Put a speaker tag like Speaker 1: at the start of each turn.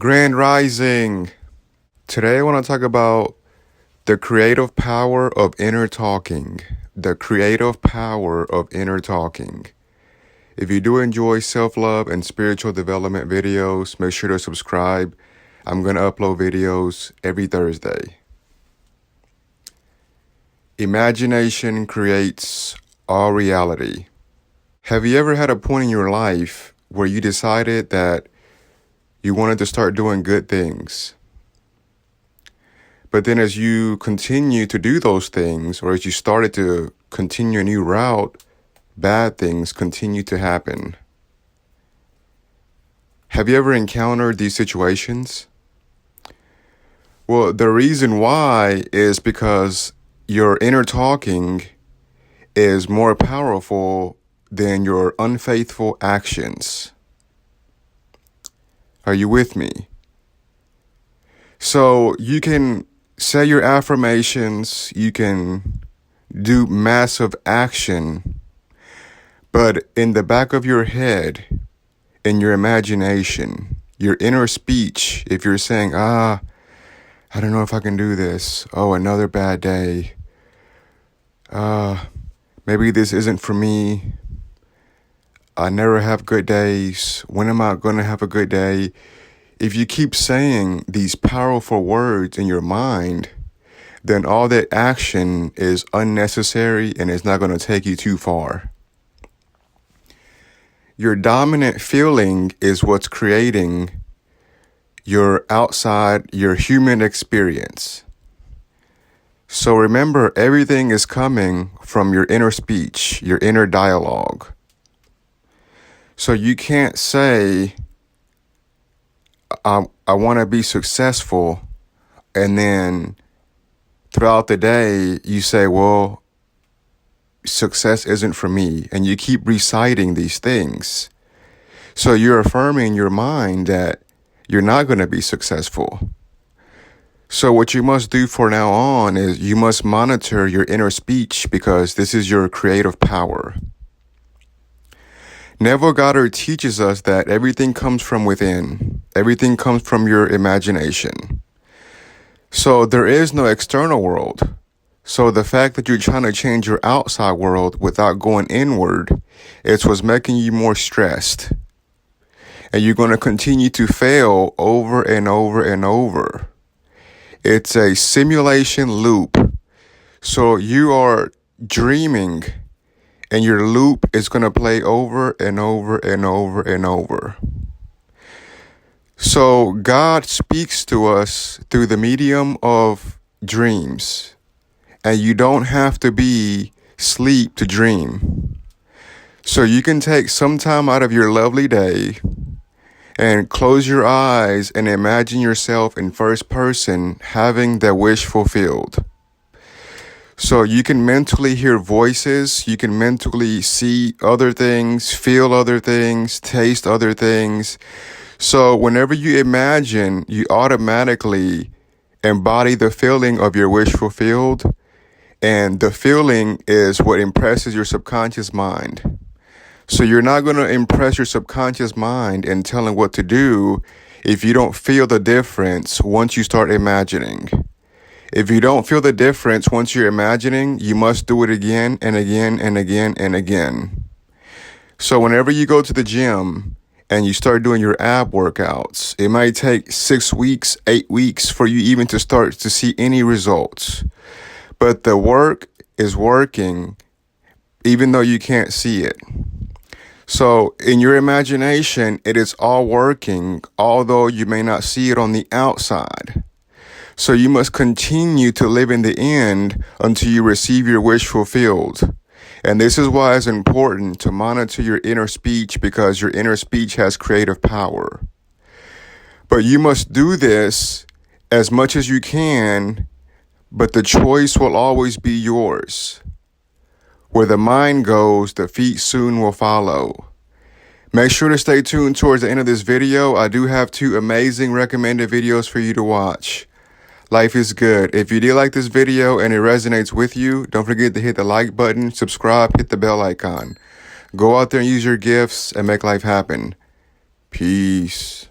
Speaker 1: Grand Rising. Today I want to talk about the creative power of inner talking. The creative power of inner talking. If you do enjoy self-love and spiritual development videos, make sure to subscribe. I'm going to upload videos every Thursday. Imagination creates all reality. Have you ever had a point in your life where you decided that you wanted to start doing good things? But then as you continue to do those things, or as you started to continue a new route, bad things continue to happen. Have you ever encountered these situations? Well, the reason why is because your inner talking is more powerful than your unfaithful actions. Are you with me? So you can say your affirmations, you can do massive action, but in the back of your head, in your imagination, your inner speech, if you're saying, I don't know if I can do this. Oh, another bad day. Maybe this isn't for me. I never have good days. When am I going to have a good day? If you keep saying these powerful words in your mind, then all that action is unnecessary and it's not going to take you too far. Your dominant feeling is what's creating your human experience. So remember, everything is coming from your inner speech, your inner dialogue. So you can't say, I want to be successful, and then throughout the day you say, well, success isn't for me, and you keep reciting these things. So you're affirming in your mind that you're not going to be successful. So what you must do from now on is you must monitor your inner speech, because this is your creative power. Neville Goddard teaches us that everything comes from within. Everything comes from your imagination. So there is no external world. So the fact that you're trying to change your outside world without going inward, it's what's making you more stressed. And you're going to continue to fail over and over and over. It's a simulation loop. So you are dreaming, and your loop is going to play over and over and over and over. So God speaks to us through the medium of dreams. And you don't have to be asleep to dream. So you can take some time out of your lovely day and close your eyes and imagine yourself in first person having that wish fulfilled. So you can mentally hear voices, you can mentally see other things, feel other things, taste other things. So whenever you imagine, you automatically embody the feeling of your wish fulfilled. And the feeling is what impresses your subconscious mind. So you're not going to impress your subconscious mind and tell it what to do if you don't feel the difference once you start imagining. If you don't feel the difference once you're imagining, you must do it again and again and again and again. So whenever you go to the gym and you start doing your ab workouts, it might take 6 weeks, 8 weeks for you even to start to see any results. But the work is working even though you can't see it. So in your imagination, it is all working, although you may not see it on the outside. So you must continue to live in the end until you receive your wish fulfilled. And this is why it's important to monitor your inner speech, because your inner speech has creative power. But you must do this as much as you can, but the choice will always be yours. Where the mind goes, the feet soon will follow. Make sure to stay tuned towards the end of this video. I do have 2 amazing recommended videos for you to watch. Life is good. If you did like this video and it resonates with you, don't forget to hit the like button, subscribe, hit the bell icon. Go out there and use your gifts and make life happen. Peace.